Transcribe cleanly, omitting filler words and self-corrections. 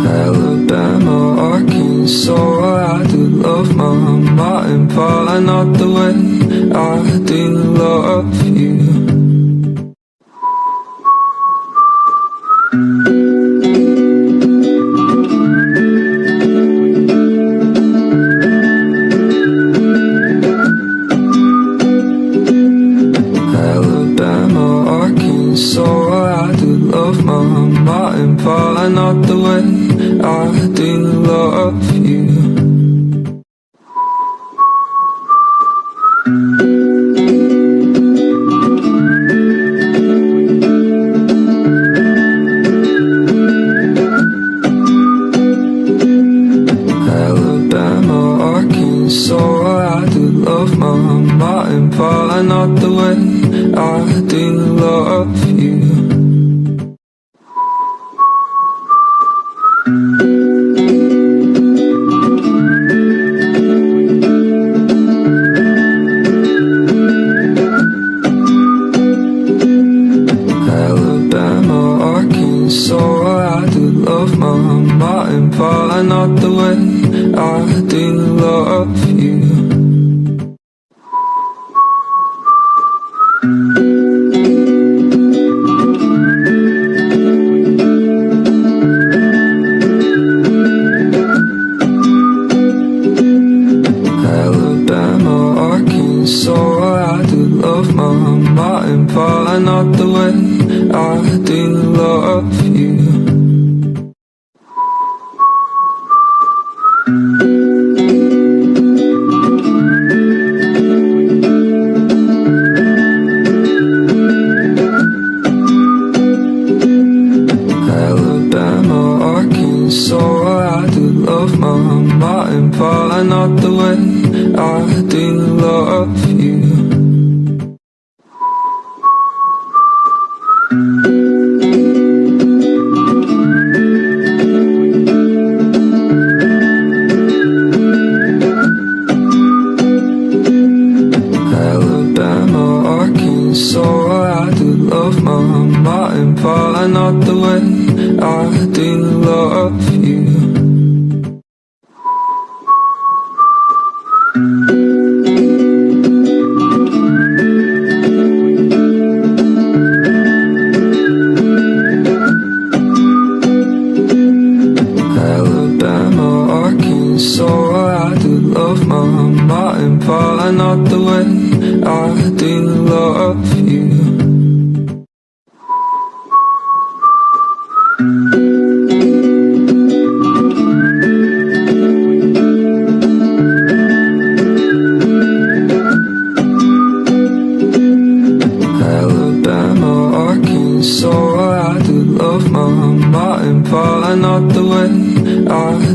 Alabama, Arkansas, I do love my mom and pa, not the way I do love you. Alabama, Arkansas, I do love my mom and pa, not the way I do love you. Alabama, Arkansas, I do love my mom and pa, not the way I do love you. Alabama, Arkansas, I do love my mom and pa, not the way I do love you. Alabama, Arkansas, I do love my mom and pa, not the way I do love you. Alabama, Arkansas, I do love my mom and pa, not the way I do love you. Alabama, Arkansas, I do love my mom and pa, not the way I do love you. Alabama, Arkansas, I do love my mom and pa, not the way I do love you. Alabama, Arkansas, I do love my mom and pa, not the way I